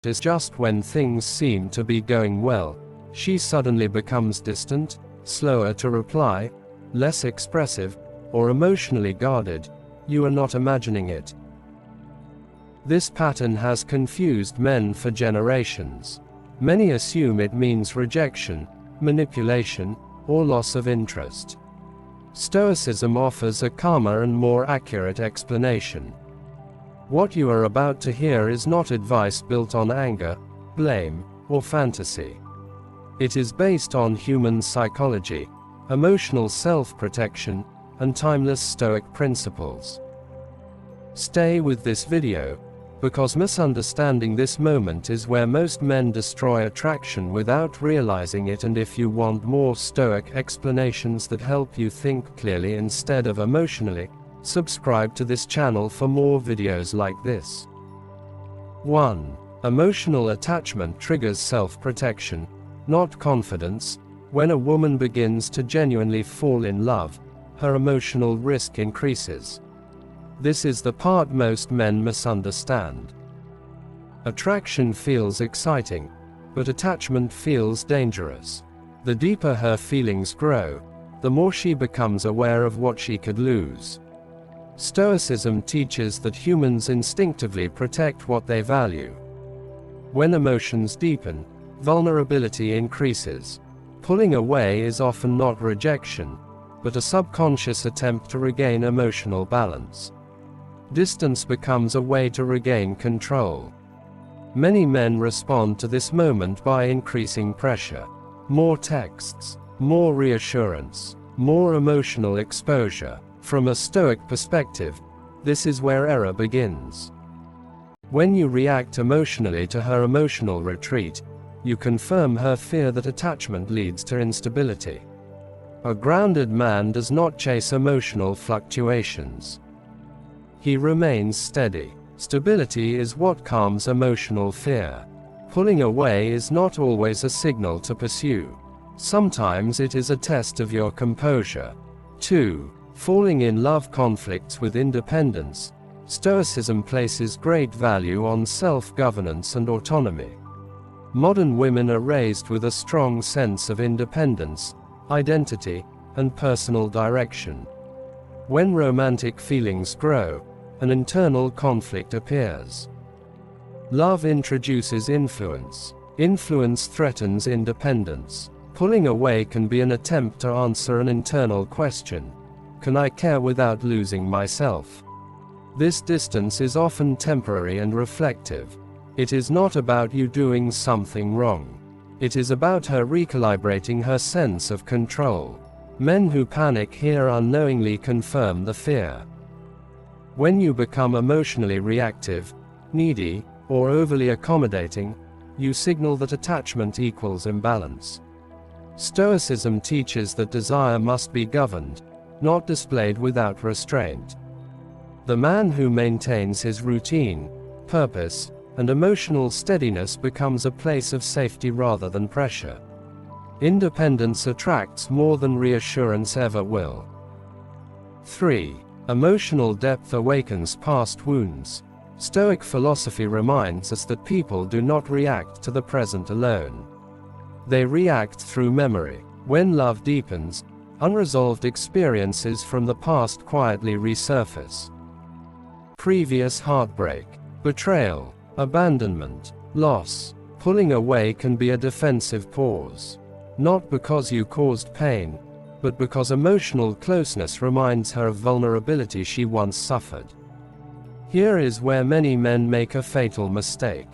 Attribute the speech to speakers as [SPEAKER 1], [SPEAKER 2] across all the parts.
[SPEAKER 1] is just when things seem to be going well, she suddenly becomes distant, slower to reply, less expressive, or emotionally guarded. You are not imagining it. This pattern has confused men for generations. Many assume it means rejection, manipulation, or loss of interest. Stoicism offers a calmer and more accurate explanation. What you are about to hear is not advice built on anger, blame, or fantasy. It is based on human psychology, emotional self-protection, and timeless Stoic principles. Stay with this video, because misunderstanding this moment is where most men destroy attraction without realizing it. And if you want more Stoic explanations that help you think clearly instead of emotionally, subscribe to this channel for more videos like this. 1. Emotional attachment triggers self-protection, not confidence. When a woman begins to genuinely fall in love, her emotional risk increases. This is the part most men misunderstand. Attraction feels exciting, but attachment feels dangerous. The deeper her feelings grow, the more she becomes aware of what she could lose. Stoicism teaches that humans instinctively protect what they value. When emotions deepen, vulnerability increases. Pulling away is often not rejection, but a subconscious attempt to regain emotional balance. Distance becomes a way to regain control. Many men respond to this moment by increasing pressure. More texts, more reassurance, more emotional exposure. From a Stoic perspective, this is where error begins. When you react emotionally to her emotional retreat, you confirm her fear that attachment leads to instability. A grounded man does not chase emotional fluctuations. He remains steady. Stability is what calms emotional fear. Pulling away is not always a signal to pursue. Sometimes it is a test of your composure. 2. Falling in love conflicts with independence. Stoicism places great value on self-governance and autonomy. Modern women are raised with a strong sense of independence, identity, and personal direction. When romantic feelings grow, an internal conflict appears. Love introduces influence. Influence threatens independence. Pulling away can be an attempt to answer an internal question. Can I care without losing myself? This distance is often temporary and reflective. It is not about you doing something wrong. It is about her recalibrating her sense of control. Men who panic here unknowingly confirm the fear. When you become emotionally reactive, needy, or overly accommodating, you signal that attachment equals imbalance. Stoicism teaches that desire must be governed, not displayed without restraint. The man who maintains his routine, purpose, and emotional steadiness becomes a place of safety rather than pressure. Independence attracts more than reassurance ever will. 3. Emotional depth awakens past wounds. Stoic philosophy reminds us that people do not react to the present alone. They react through memory. When love deepens, unresolved experiences from the past quietly resurface. Previous heartbreak, betrayal, abandonment, loss. Pulling away can be a defensive pause. Not because you caused pain, but because emotional closeness reminds her of vulnerability she once suffered. Here is where many men make a fatal mistake.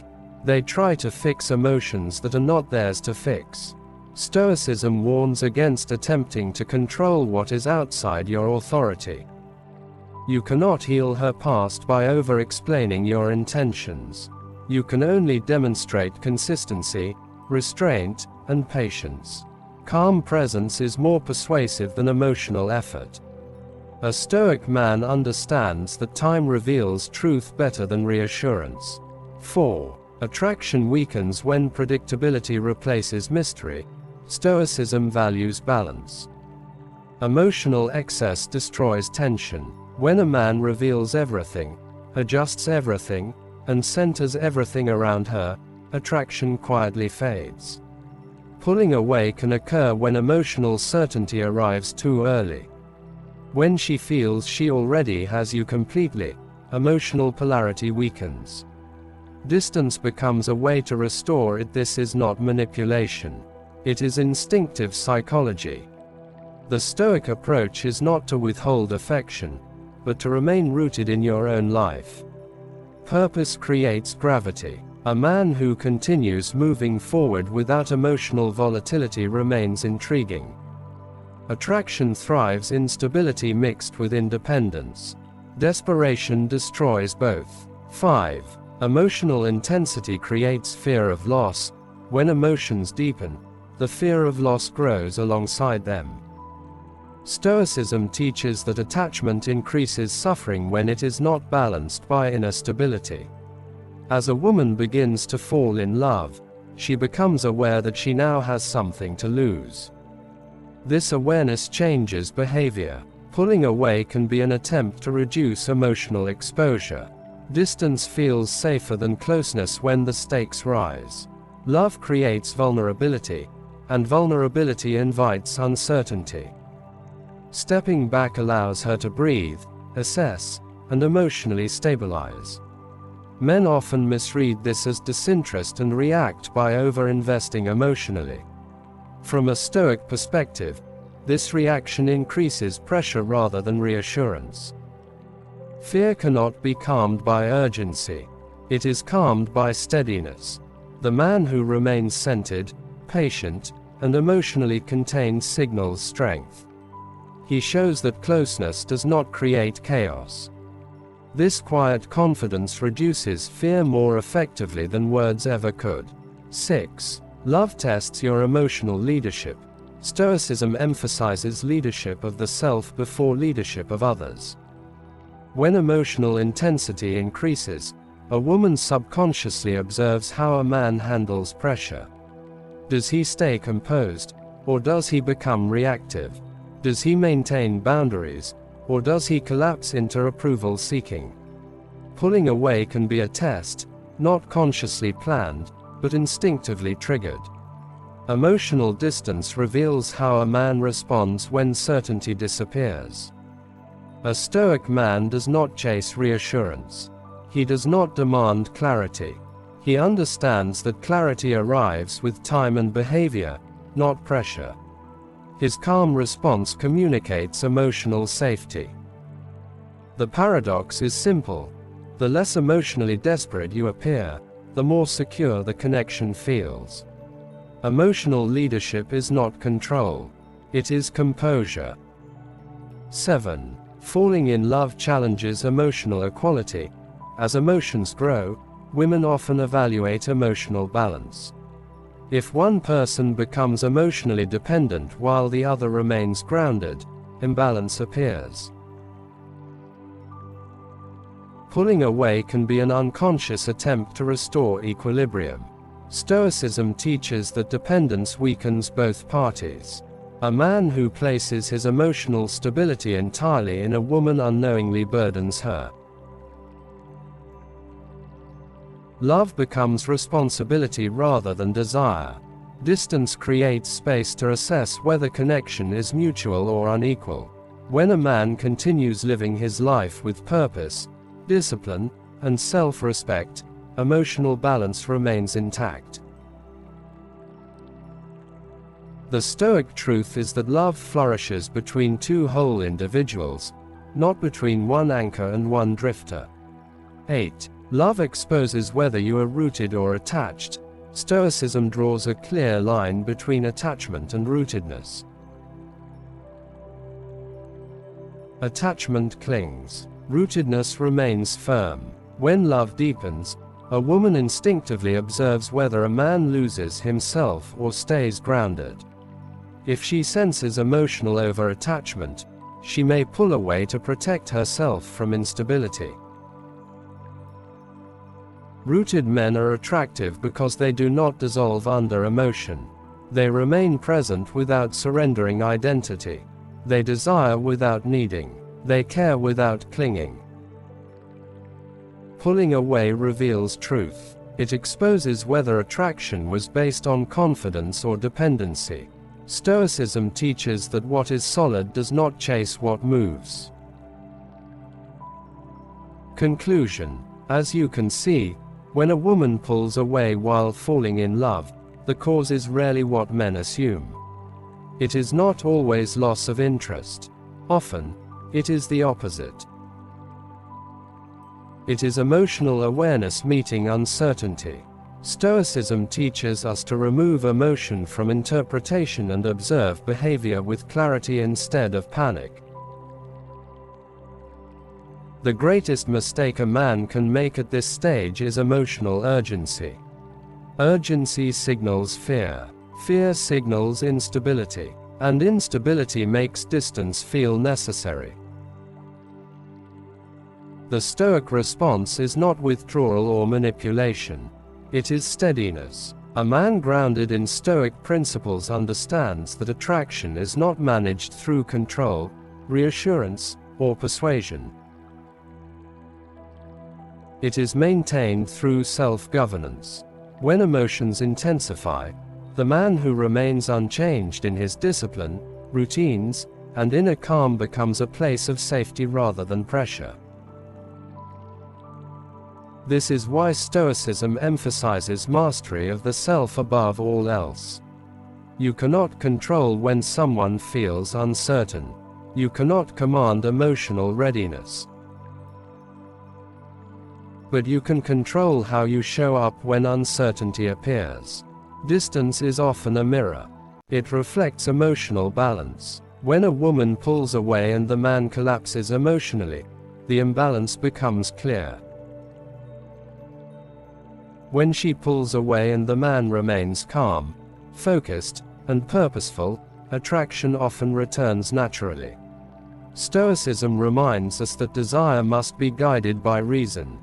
[SPEAKER 1] They try to fix emotions that are not theirs to fix. Stoicism warns against attempting to control what is outside your authority. You cannot heal her past by over-explaining your intentions. You can only demonstrate consistency, restraint, and patience. Calm presence is more persuasive than emotional effort. A Stoic man understands that time reveals truth better than reassurance. 4. Attraction weakens when predictability replaces mystery. Stoicism values balance. Emotional excess destroys tension. When a man reveals everything, adjusts everything, and centers everything around her, attraction quietly fades. Pulling away can occur when emotional certainty arrives too early. When she feels she already has you completely, emotional polarity weakens. Distance becomes a way to restore it. This is not manipulation. It is instinctive psychology. The Stoic approach is not to withhold affection, but to remain rooted in your own life. Purpose creates gravity. A man who continues moving forward without emotional volatility remains intriguing. Attraction thrives in stability mixed with independence. Desperation destroys both. 5. Emotional intensity creates fear of loss. When emotions deepen, the fear of loss grows alongside them. Stoicism teaches that attachment increases suffering when it is not balanced by inner stability. As a woman begins to fall in love, she becomes aware that she now has something to lose. This awareness changes behavior. Pulling away can be an attempt to reduce emotional exposure. Distance feels safer than closeness when the stakes rise. Love creates vulnerability, and vulnerability invites uncertainty. Stepping back allows her to breathe, assess, and emotionally stabilize. Men often misread this as disinterest and react by over-investing emotionally. From a Stoic perspective, this reaction increases pressure rather than reassurance. Fear cannot be calmed by urgency. It is calmed by steadiness. The man who remains centered, patient, and emotionally contained signals strength. He shows that closeness does not create chaos. This quiet confidence reduces fear more effectively than words ever could. 6. Love tests your emotional leadership. Stoicism emphasizes leadership of the self before leadership of others. When emotional intensity increases, a woman subconsciously observes how a man handles pressure. Does he stay composed, or does he become reactive? Does he maintain boundaries, or does he collapse into approval seeking? Pulling away can be a test, not consciously planned, but instinctively triggered. Emotional distance reveals how a man responds when certainty disappears. A Stoic man does not chase reassurance. He does not demand clarity. He understands that clarity arrives with time and behavior, not pressure. His calm response communicates emotional safety. The paradox is simple. The less emotionally desperate you appear, the more secure the connection feels. Emotional leadership is not control. It is composure. 7. Falling in love challenges emotional equality. As emotions grow, women often evaluate emotional balance. If one person becomes emotionally dependent while the other remains grounded, imbalance appears. Pulling away can be an unconscious attempt to restore equilibrium. Stoicism teaches that dependence weakens both parties. A man who places his emotional stability entirely in a woman unknowingly burdens her. Love becomes responsibility rather than desire. Distance creates space to assess whether connection is mutual or unequal. When a man continues living his life with purpose, discipline, and self-respect, emotional balance remains intact. The Stoic truth is that love flourishes between two whole individuals, not between one anchor and one drifter. 8. Love exposes whether you are rooted or attached. Stoicism draws a clear line between attachment and rootedness. Attachment clings. Rootedness remains firm. When love deepens, a woman instinctively observes whether a man loses himself or stays grounded. If she senses emotional over-attachment, she may pull away to protect herself from instability. Rooted men are attractive because they do not dissolve under emotion. They remain present without surrendering identity. They desire without needing. They care without clinging. Pulling away reveals truth. It exposes whether attraction was based on confidence or dependency. Stoicism teaches that what is solid does not chase what moves. Conclusion. As you can see, when a woman pulls away while falling in love, the cause is rarely what men assume. It is not always loss of interest. Often, it is the opposite. It is emotional awareness meeting uncertainty. Stoicism teaches us to remove emotion from interpretation and observe behavior with clarity instead of panic. The greatest mistake a man can make at this stage is emotional urgency. Urgency signals fear. Fear signals instability. And instability makes distance feel necessary. The Stoic response is not withdrawal or manipulation. It is steadiness. A man grounded in Stoic principles understands that attraction is not managed through control, reassurance, or persuasion. It is maintained through self-governance. When emotions intensify, the man who remains unchanged in his discipline, routines, and inner calm becomes a place of safety rather than pressure. This is why Stoicism emphasizes mastery of the self above all else. You cannot control when someone feels uncertain. You cannot command emotional readiness. But you can control how you show up when uncertainty appears. Distance is often a mirror. It reflects emotional balance. When a woman pulls away and the man collapses emotionally, the imbalance becomes clear. When she pulls away and the man remains calm, focused, and purposeful, attraction often returns naturally. Stoicism reminds us that desire must be guided by reason.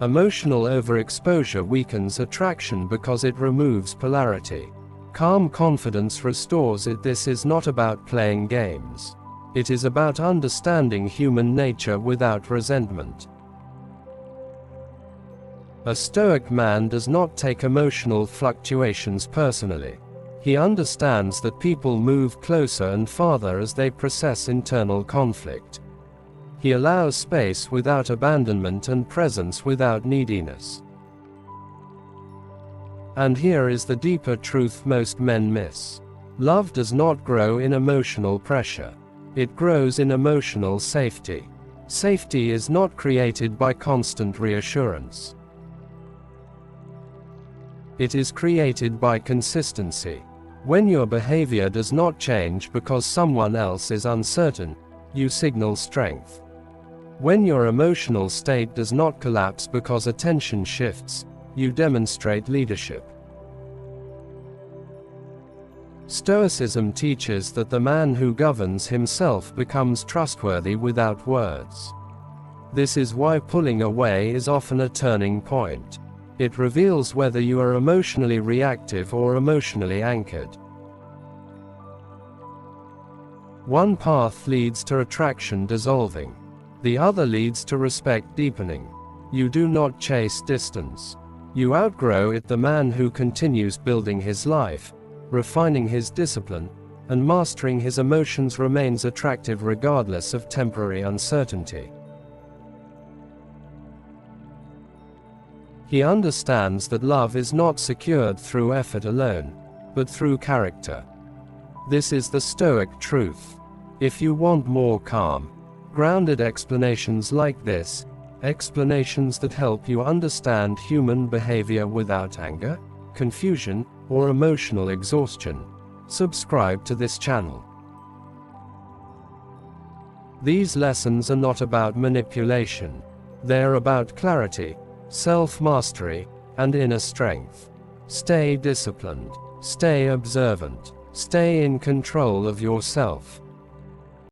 [SPEAKER 1] Emotional overexposure weakens attraction because it removes polarity. Calm confidence restores it. This is not about playing games. It is about understanding human nature without resentment. A Stoic man does not take emotional fluctuations personally. He understands that people move closer and farther as they process internal conflict. He allows space without abandonment and presence without neediness. And here is the deeper truth most men miss. Love does not grow in emotional pressure. It grows in emotional safety. Safety is not created by constant reassurance. It is created by consistency. When your behavior does not change because someone else is uncertain, you signal strength. When your emotional state does not collapse because attention shifts, you demonstrate leadership. Stoicism teaches that the man who governs himself becomes trustworthy without words. This is why pulling away is often a turning point. It reveals whether you are emotionally reactive or emotionally anchored. One path leads to attraction dissolving. The other leads to respect deepening. You do not chase distance. You outgrow it. The man who continues building his life, refining his discipline, and mastering his emotions remains attractive regardless of temporary uncertainty. He understands that love is not secured through effort alone, but through character. This is the Stoic truth. If you want more calm, grounded explanations like this, explanations that help you understand human behavior without anger, confusion, or emotional exhaustion, subscribe to this channel. These lessons are not about manipulation. They're about clarity, self-mastery, and inner strength. Stay disciplined, stay observant, stay in control of yourself.